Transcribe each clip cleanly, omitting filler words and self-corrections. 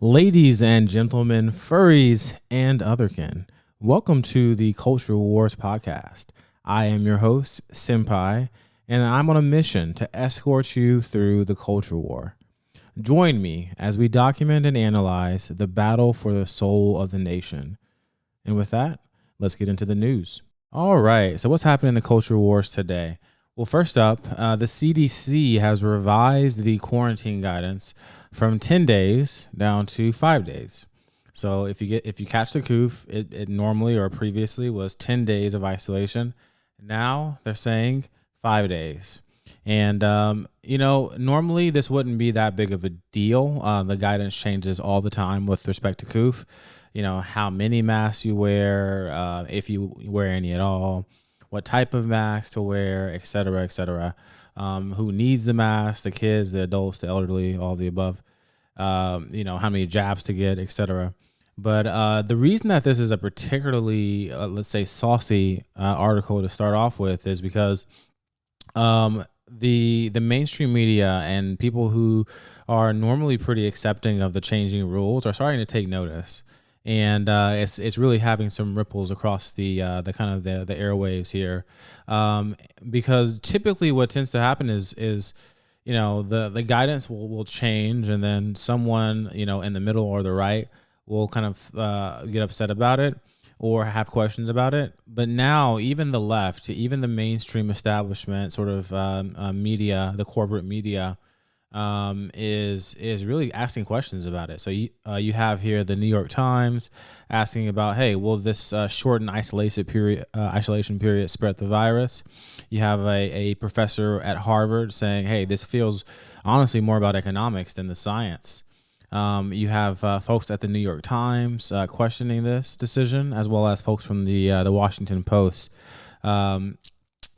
Ladies and gentlemen, furries and otherkin, welcome to the Culture Wars podcast. I am your host, Senpai, and I'm on a mission to escort you through the culture war. Join me as we document and analyze the battle for the soul of the nation. And with that, let's get into the news. All right, so what's happening in the culture wars today? Well, first up, the CDC has revised the quarantine guidance from 10 days down to 5 days. So if you catch the coof, it normally or previously was 10 days of isolation. Now they're saying 5 days. And, normally this wouldn't be that big of a deal. The guidance changes all the time with respect to coof. How many masks you wear, if you wear any at all, what type of mask to wear, et cetera, et cetera. Who needs the mask, the kids, the adults, the elderly, all the above. How many jabs to get, et cetera. But the reason that this is a particularly, let's say, saucy article to start off with is because the mainstream media and people who are normally pretty accepting of the changing rules are starting to take notice. And it's really having some ripples across the kind of the airwaves here, because typically what tends to happen is the guidance will change, and then someone in the middle or the right will kind of get upset about it or have questions about it. But now even the left, even the mainstream establishment sort of media, the corporate media, is really asking questions about it. So you have here the New York Times asking about, hey, will this shortened isolation period spread the virus? You have a professor at Harvard saying, hey, this feels honestly more about economics than the science. You have folks at the New York Times questioning this decision, as well as folks from the Washington Post. And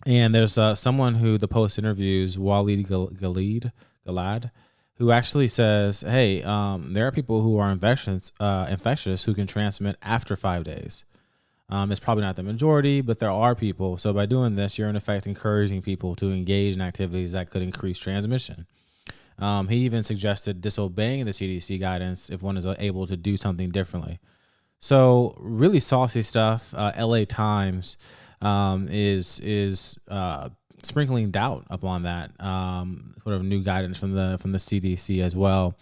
there's someone who the Post interviews, Walid Gilad, who actually says, hey, there are people who are infectious who can transmit after 5 days. It's probably not the majority, but there are people. So by doing this, you're in effect encouraging people to engage in activities that could increase transmission. He even suggested disobeying the CDC guidance if one is able to do something differently. So really saucy stuff. LA Times is sprinkling doubt upon that sort of new guidance from the CDC as well,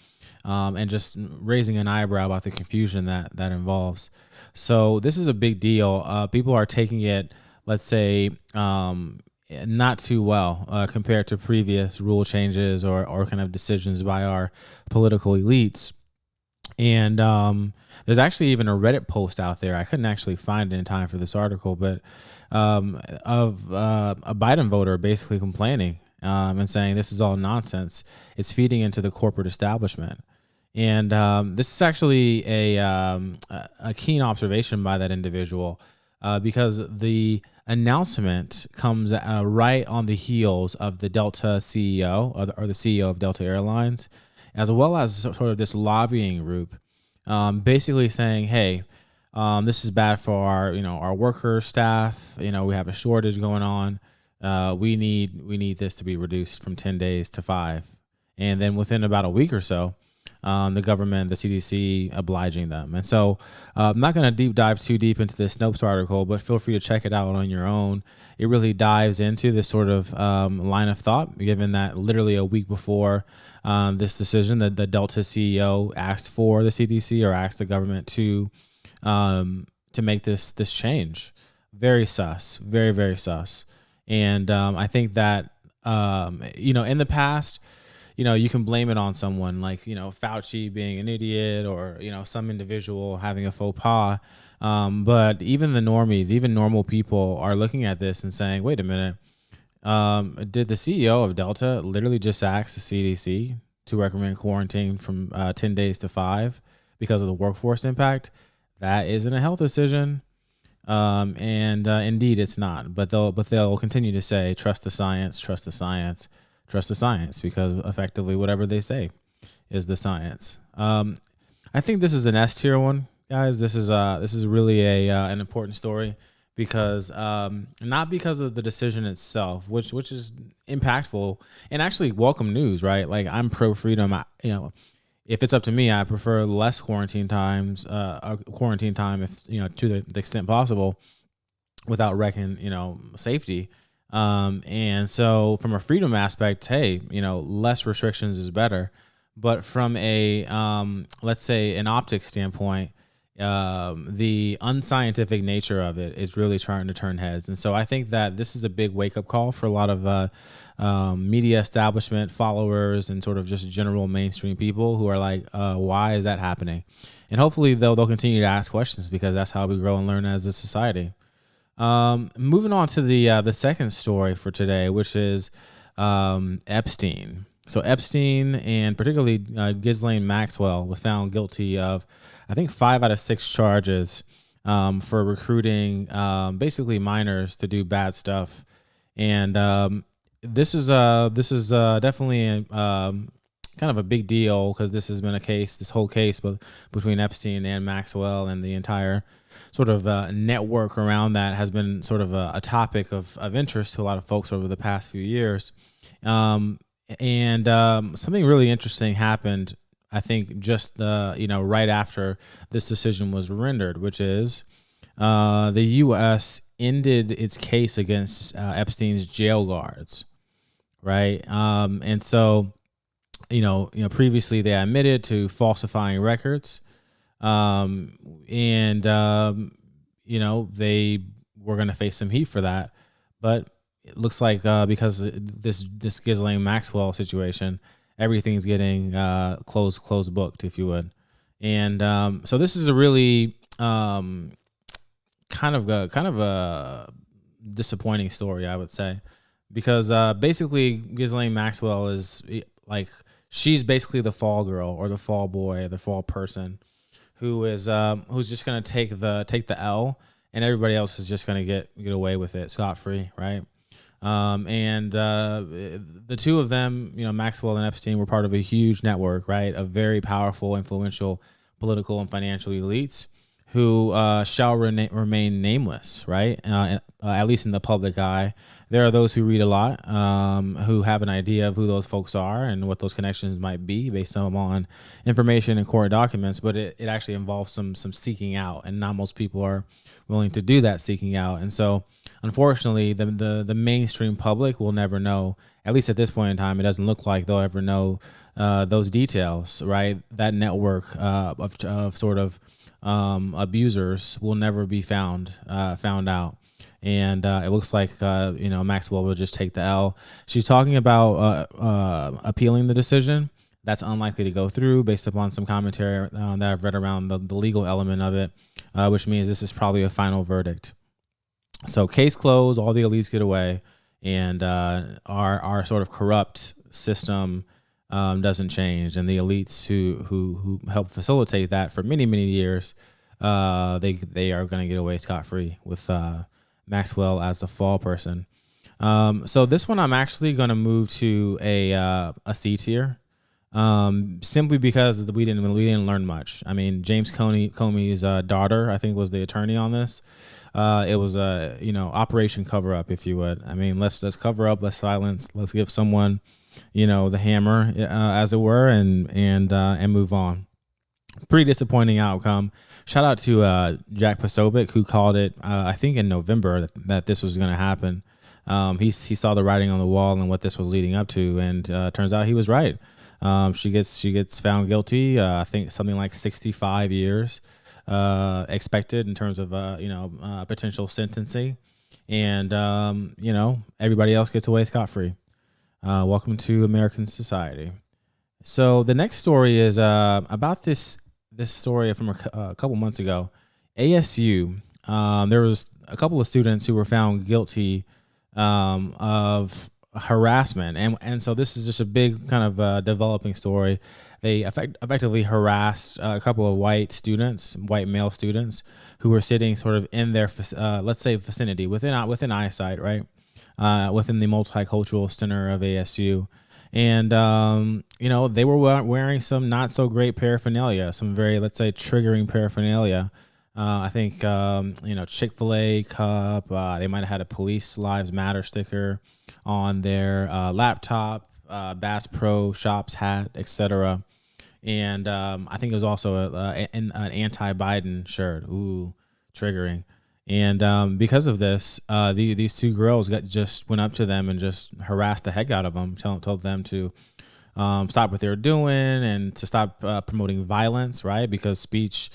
and just raising an eyebrow about the confusion that involves. So this is a big deal. People are taking it, let's say, not too well compared to previous rule changes or kind of decisions by our political elites. And there's actually even a Reddit post out there. I couldn't actually find it in time for this article, but of a Biden voter basically complaining and saying this is all nonsense. It's feeding into the corporate establishment. And this is actually a keen observation by that individual because the announcement comes right on the heels of the Delta CEO or the CEO of Delta Airlines, as well as sort of this lobbying group, basically saying, hey, this is bad for our workers, staff. We have a shortage going on. We need this to be reduced from 10 days to 5. And then within about a week or so, the government, the CDC, obliging them. And so I'm not going to deep dive too deep into this Snopes article, but feel free to check it out on your own. It really dives into this sort of line of thought, given that literally a week before this decision, the Delta CEO asked for the CDC or asked the government to make this change. Very sus, very, very sus. And I think that, in the past, you can blame it on someone like, Fauci being an idiot or, some individual having a faux pas. But even the normies, even normal people are looking at this and saying, wait a minute, did the CEO of Delta literally just ask the CDC to recommend quarantine from 10 days to 5 because of the workforce impact? That isn't a health decision. And indeed it's not, but they'll continue to say, trust the science, trust the science. Trust the science, because effectively whatever they say is the science. I think this is an S tier one, guys. This is really an important story because not because of the decision itself, which is impactful and actually welcome news, right? Like I'm pro freedom. if it's up to me, I prefer less quarantine time, if to the extent possible, without wrecking safety. And so from a freedom aspect, hey, less restrictions is better. But from a let's say an optics standpoint, the unscientific nature of it is really trying to turn heads. And so I think that this is a big wake up call for a lot of media establishment followers and sort of just general mainstream people who are like, why is that happening? And hopefully they'll continue to ask questions, because that's how we grow and learn as a society. Moving on to the second story for today, which is Epstein. So Epstein, and particularly Ghislaine Maxwell, was found guilty of, I think, 5 out of 6 charges for recruiting basically minors to do bad stuff. And this is definitely kind of a big deal, because this has been this whole case between Epstein and Maxwell, and the entire sort of network around that has been sort of a topic of interest to a lot of folks over the past few years. And something really interesting happened, I think, just right after this decision was rendered, which is the U.S. ended its case against Epstein's jail guards, right? And so, previously they admitted to falsifying records, and they were going to face some heat for that, but it looks like because this Ghislaine Maxwell situation, everything's getting closed booked, if you would. And so this is a really kind of a disappointing story, I would say, because basically Ghislaine Maxwell is like, she's basically the fall girl or the fall boy or the fall person who's just gonna take the L, and everybody else is just gonna get away with it scot free, right? And the two of them, Maxwell and Epstein, were part of a huge network, right, of very powerful, influential political and financial elites who shall remain nameless, right? At least in the public eye. There are those who read a lot, who have an idea of who those folks are and what those connections might be based on information and court documents, but it actually involves some seeking out, and not most people are willing to do that seeking out. And so, unfortunately, the mainstream public will never know, at least at this point in time. It doesn't look like they'll ever know those details, right? That network of sort of abusers will never be found out. And it looks like Maxwell will just take the L. She's talking about appealing the decision. That's unlikely to go through, based upon some commentary that I've read around the legal element of it, which means this is probably a final verdict. So case closed, all the elites get away, and our sort of corrupt system doesn't change. And the elites who help facilitate that for many, many years, they are going to get away scot-free with Maxwell as the fall person. So this one I'm actually going to move to a C tier, simply because we didn't learn much. I mean, James Comey's daughter, I think, was the attorney on this. It was a Operation Cover Up, if you would. I mean, let's cover up, let's silence, let's give someone the hammer, as it were, and move on. Pretty disappointing outcome. Shout out to Jack Posobiec, who called it, I think in November, that this was going to happen. He saw the writing on the wall and what this was leading up to, and turns out he was right. She gets found guilty. I think something like 65 years expected in terms of potential sentencing, and everybody else gets away scot-free. Welcome to American society. So the next story is about this story from a couple months ago. ASU, there was a couple of students who were found guilty of harassment, and so this is just a big kind of developing story. They effectively harassed a couple of white male students, who were sitting sort of in their let's say vicinity, within eyesight, right, within the multicultural center of ASU. And they were wearing some not so great paraphernalia, some very, let's say, triggering paraphernalia. I think Chick-fil-A cup. They might have had a Police Lives Matter sticker on their laptop, Bass Pro Shops hat, etc. and I think it was also an anti-Biden shirt. Ooh, triggering. And because of this, these two girls just went up to them and just harassed the heck out of them, told them to stop what they were doing and to stop promoting violence, right? Because speech,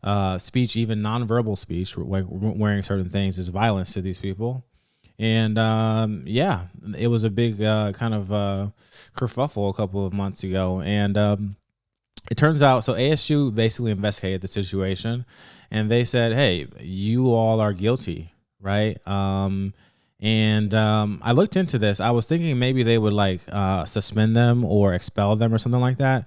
even nonverbal speech, wearing certain things, is violence to these people. And yeah, it was a big kind of kerfuffle a couple of months ago. And it turns out, so ASU basically investigated the situation, and they said, "Hey, you all are guilty, right?" And I looked into this. I was thinking maybe they would like suspend them or expel them or something like that,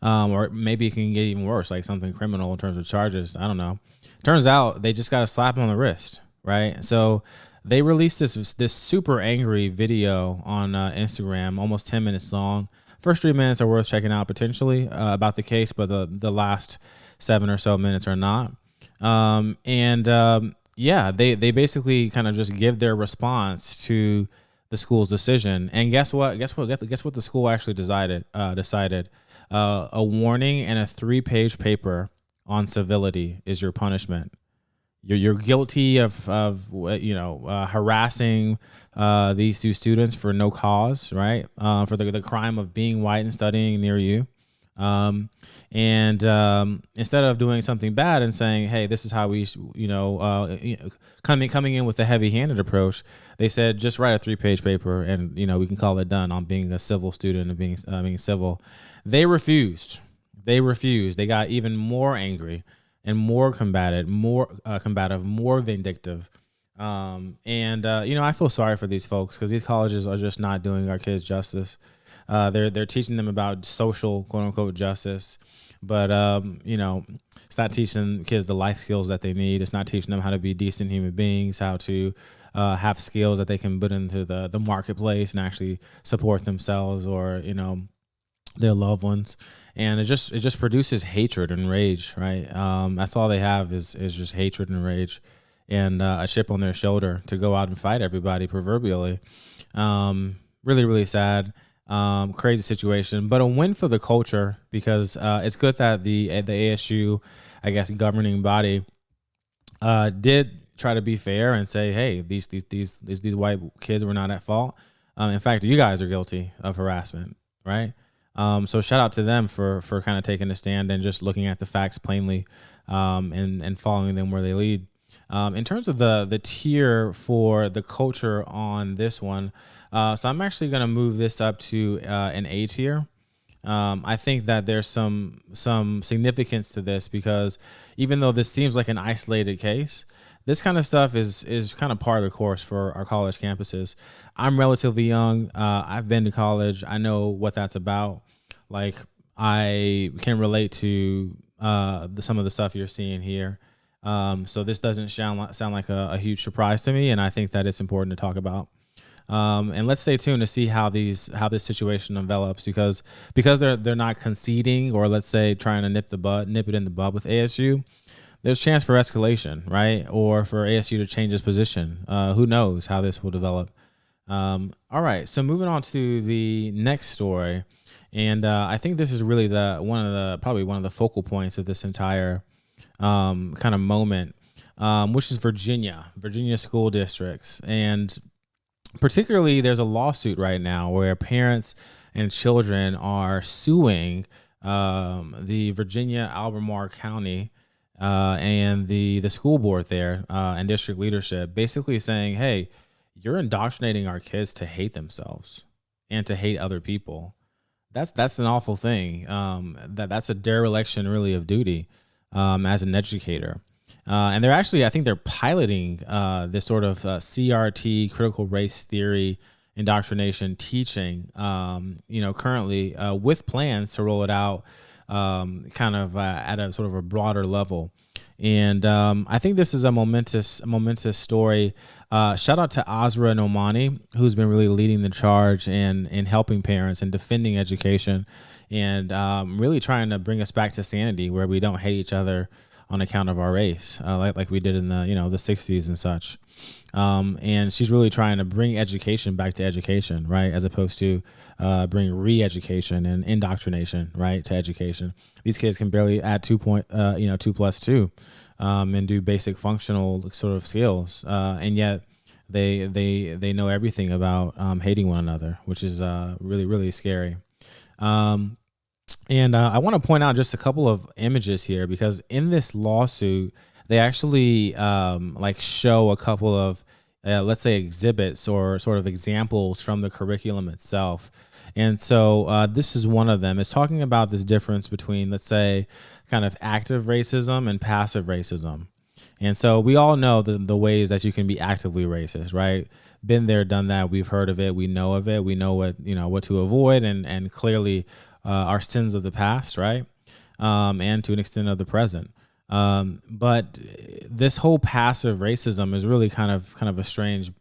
or maybe it can get even worse, like something criminal in terms of charges. I don't know. Turns out they just got a slap on the wrist, right? So they released this super angry video on Instagram, almost 10 minutes long. First 3 minutes are worth checking out potentially about the case, but the last 7 or so minutes are not. Yeah, they basically kind of just give their response to the school's decision. And guess what? Guess what the school actually decided? A warning and a 3-page paper on civility is your punishment. You're guilty of harassing these two students for no cause, right? For the crime of being white and studying near you. Instead of doing something bad and saying, "Hey, this is how we, coming in with a heavy-handed approach," they said just write a 3-page paper and we can call it done on being a civil student and being civil. They refused. They got even more angry and more combative, more vindictive. I feel sorry for these folks because these colleges are just not doing our kids justice. They're teaching them about social, quote unquote, justice, but it's not teaching kids the life skills that they need. It's not teaching them how to be decent human beings, how to have skills that they can put into the marketplace and actually support themselves or their loved ones. And it just produces hatred and rage, right? That's all they have is just hatred and rage, and a chip on their shoulder to go out and fight everybody proverbially. Really, really sad. Crazy situation, but a win for the culture because it's good that the ASU, I guess, governing body did try to be fair and say, hey, these white kids were not at fault. In fact, you guys are guilty of harassment, right? So shout out to them for kind of taking a stand and just looking at the facts plainly, and following them where they lead. In terms of the tier for the culture on this one, so I'm actually going to move this up to an A tier. I think that there's some significance to this because even though this seems like an isolated case, this kind of stuff is kind of par of the course for our college campuses. I'm relatively young. I've been to college. I know what that's about. Like, I can relate to some of the stuff you're seeing here. So this doesn't sound like a huge surprise to me, and I think that it's important to talk about. And let's stay tuned to see how this situation develops because they're not conceding or let's say trying to nip it in the bud with ASU. There's chance for escalation, right? Or for ASU to change its position. Who knows how this will develop? All right, so moving on to the next story, and I think this is really probably one of the focal points of this entire kind of moment, which is Virginia school districts. And particularly there's a lawsuit right now where parents and children are suing the Virginia Albemarle County and the school board there and district leadership, basically saying, hey, you're indoctrinating our kids to hate themselves and to hate other people. That's an awful thing. That's a dereliction really of duty as an educator. And they're actually, I think they're piloting this sort of CRT, critical race theory indoctrination teaching, currently with plans to roll it out kind of at a sort of a broader level. And I think this is a momentous story. Shout out to Azra Nomani, who's been really leading the charge in helping parents and defending education and really trying to bring us back to sanity where we don't hate each other on account of our race, like we did in the the 60s and such. And she's really trying to bring education back to education, right, as opposed to bring re-education and indoctrination, right, to education. These kids can barely add 2+2, and do basic functional sort of skills, and yet they know everything about hating one another, which is really, really scary. And I want to point out just a couple of images here, because in this lawsuit, they actually like show a couple of, let's say, exhibits or sort of examples from the curriculum itself. And so this is one of them. It's talking about this difference between, let's say, kind of active racism and passive racism. And so we all know the ways that you can be actively racist, right? Been there, done that. We've heard of it. We know of it. We know what to avoid, and clearly our sins of the past, right? And to an extent of the present. But this whole passive racism is really kind of a strange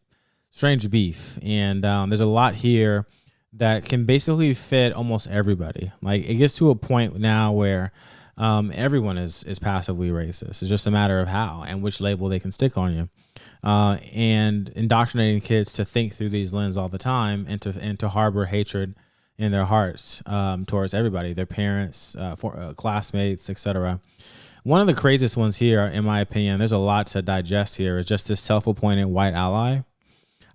beef. And there's a lot here that can basically fit almost everybody. Like, it gets to a point now where everyone is passively racist. It's just a matter of how and which label they can stick on you. And indoctrinating kids to think through these lenses all the time, and to harbor hatred in their hearts towards everybody, their parents, classmates, etc. One of the craziest ones here, in my opinion, there's a lot to digest here, is just this self-appointed white ally.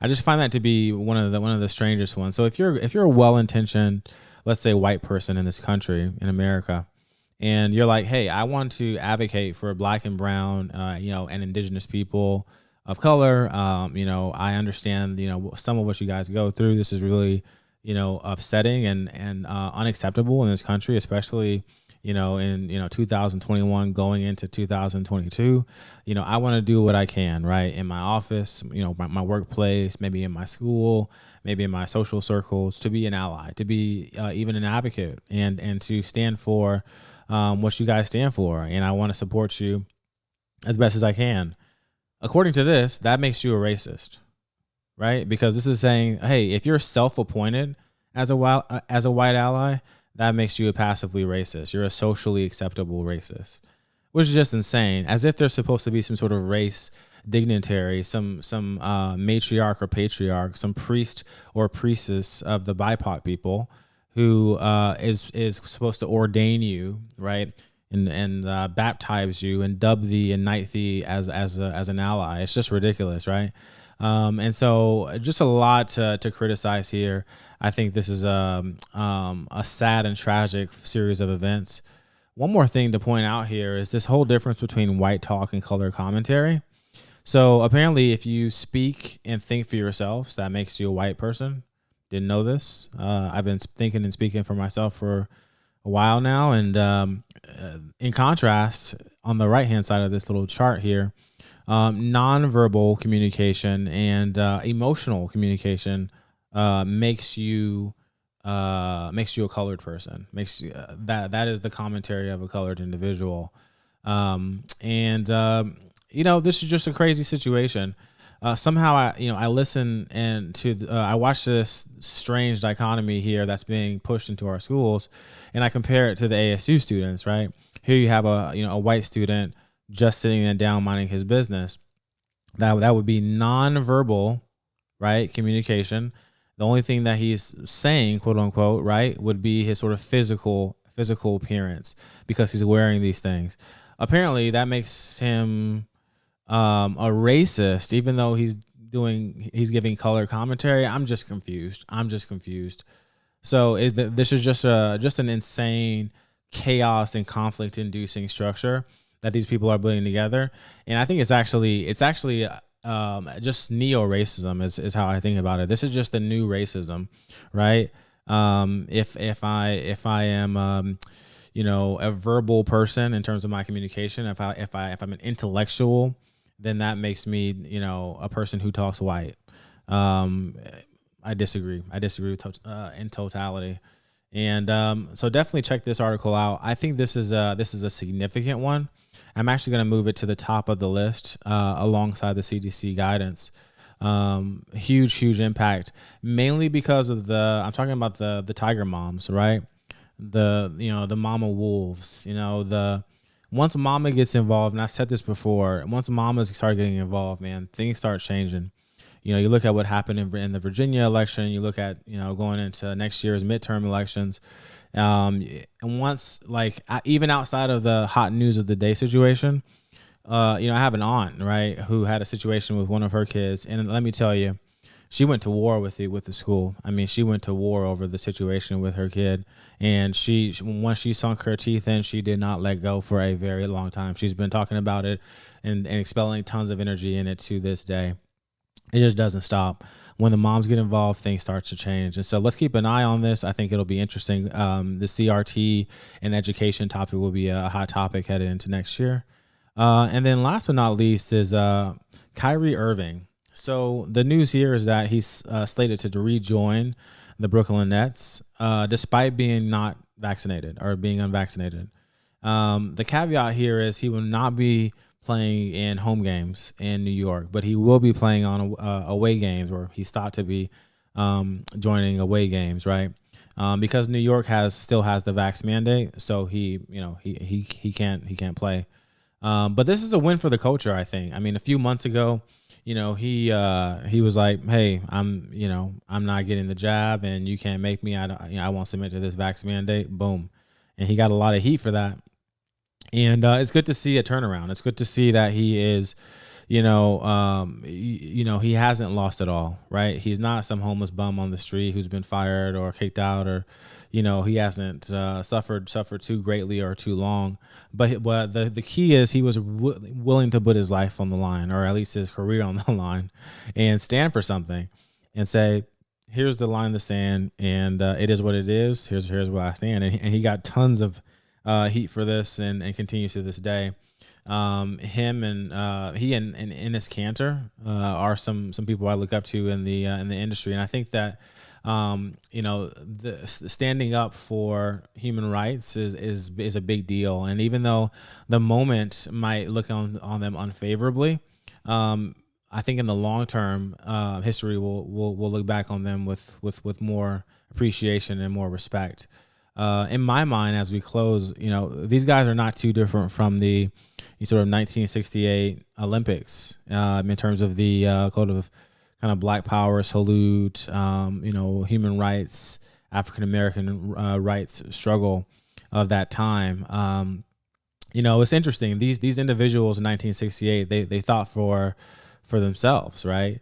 I just find that to be one of the strangest ones. So if you're a well-intentioned, let's say, white person in this country, in America, and you're like, hey, I want to advocate for Black and brown, and indigenous people of color. I understand, some of what you guys go through. This is really, upsetting and unacceptable in this country, especially, in 2021 going into 2022. I want to do what I can, right, in my office, my workplace, maybe in my school, maybe in my social circles, to be an ally, to be even an advocate, and to stand for what you guys stand for. And I want to support you as best as I can. According to this, that makes you a racist, right? Because this is saying, hey, if you're self-appointed as a white ally, that makes you a passively racist. You're a socially acceptable racist, which is just insane. As if there's supposed to be some sort of race dignitary, some matriarch or patriarch, some priest or priestess of the BIPOC people who is supposed to ordain you, right, and baptize you and dub thee and knight thee as an ally. It's just ridiculous, right? And so just a lot to criticize here. I think this is a sad and tragic series of events. One more thing to point out here is this whole difference between white talk and color commentary. So apparently, if you speak and think for yourselves, that makes you a white person. Didn't know this. I've been thinking and speaking for myself for a while now. And in contrast, on the right-hand side of this little chart here, nonverbal communication and emotional communication makes you a colored person. Makes you, that is the commentary of a colored individual. This is just a crazy situation. Somehow I listen and I watch this strange dichotomy here that's being pushed into our schools, and I compare it to the ASU students. Right here, you have a white student just sitting down minding his business. That would be nonverbal, right, communication. The only thing that he's saying, quote unquote, right, would be his sort of physical appearance, because he's wearing these things. Apparently, that makes him a racist, even though he's giving color commentary. I'm just confused. So this is just an insane chaos and conflict inducing structure that these people are putting together. And I think it's actually just neo-racism is how I think about it. This is just the new racism, right? If I am a verbal person in terms of my communication, if I'm an intellectual, then that makes me a person who talks white. I disagree in totality. And so definitely check this article out. I think this is a significant one. I'm actually going to move it to the top of the list alongside the CDC guidance. Huge impact, mainly because of I'm talking about the tiger moms, right? The mama wolves, once mama gets involved, and I said this before, once mamas start getting involved, man, things start changing. You look at what happened in the Virginia election. You look at, going into next year's midterm elections. And once, like, even outside of the hot news of the day situation, I have an aunt, right, who had a situation with one of her kids. And let me tell you, she went to war with the school. I mean, she went to war over the situation with her kid. And once she sunk her teeth in, she did not let go for a very long time. She's been talking about it and expelling tons of energy in it to this day. It just doesn't stop. When the moms get involved, things start to change. And so let's keep an eye on this. I think it'll be interesting. The CRT and education topic will be a hot topic headed into next year. And then last but not least is Kyrie Irving. So the news here is that he's slated to rejoin the Brooklyn Nets despite being not vaccinated or being unvaccinated. The caveat here is he will not be playing in home games in New York, but he will be playing on away games, or he's thought to be joining away games, right? Because New York still has the vax mandate, so he can't play. But this is a win for the culture, I think. I mean, a few months ago, he was like, "Hey, I'm not getting the jab, and you can't make me. I won't submit to this vax mandate." Boom, and he got a lot of heat for that. And it's good to see a turnaround. It's good to see that he is, he hasn't lost it all, right? He's not some homeless bum on the street who's been fired or kicked out, or, he hasn't suffered too greatly or too long. But the key is he was willing to put his life on the line, or at least his career on the line, and stand for something and say, here's the line in the sand, and it is what it is. Here's where I stand. And he got tons of heat for this, and continues to this day. He and Enes Kanter are some people I look up to in the industry, and I think that the standing up for human rights is a big deal. And even though the moment might look on them unfavorably, I think in the long term, history will look back on them with more appreciation and more respect. In my mind, as we close, these guys are not too different from the sort of 1968 Olympics in terms of the code of kind of Black Power salute, human rights, African American rights struggle of that time. It's interesting. These individuals in 1968, they thought for themselves, right?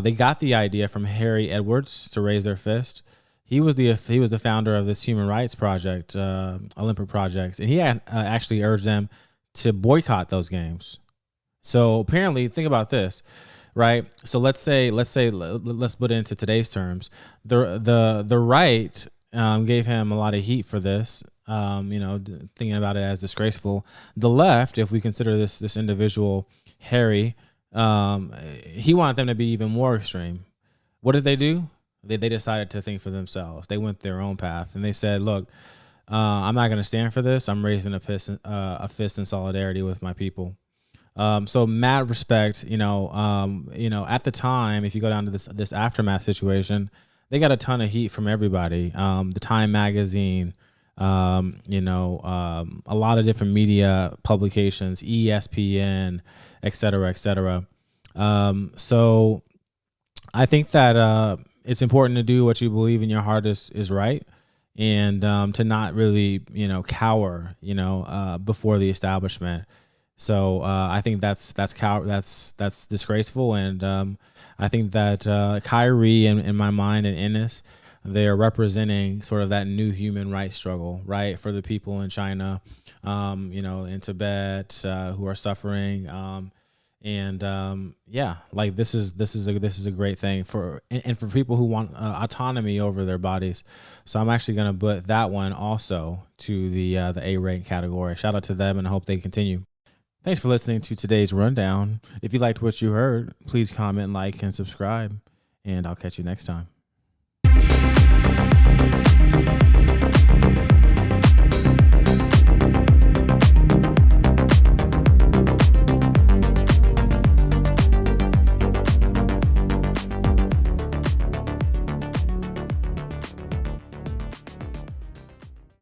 They got the idea from Harry Edwards to raise their fist. He was the founder of this human rights project, Olympic Project, and he had actually urged them to boycott those games. So apparently, think about this, right? So let's put it into today's terms. The right gave him a lot of heat for this, thinking about it as disgraceful. The left, if we consider this individual Harry, he wanted them to be even more extreme. What did they do? They decided to think for themselves. They went their own path, and they said, "Look, I'm not going to stand for this. I'm raising a fist in solidarity with my people." So mad respect. At the time, if you go down to this aftermath situation, they got a ton of heat from everybody. The Time magazine, a lot of different media publications, ESPN, et cetera, et cetera. So I think that it's important to do what you believe in your heart is right, and to not really, cower, before the establishment. So I think that's disgraceful, and I think that Kyrie, in my mind, and Enes, they're representing sort of that new human rights struggle, right, for the people in China, in Tibet, who are suffering. This is a great thing for people who want autonomy over their bodies. So I'm actually going to put that one also to the A-rank category. Shout out to them, and I hope they continue. Thanks for listening to today's rundown. If you liked what you heard, please comment, like, and subscribe, and I'll catch you next time.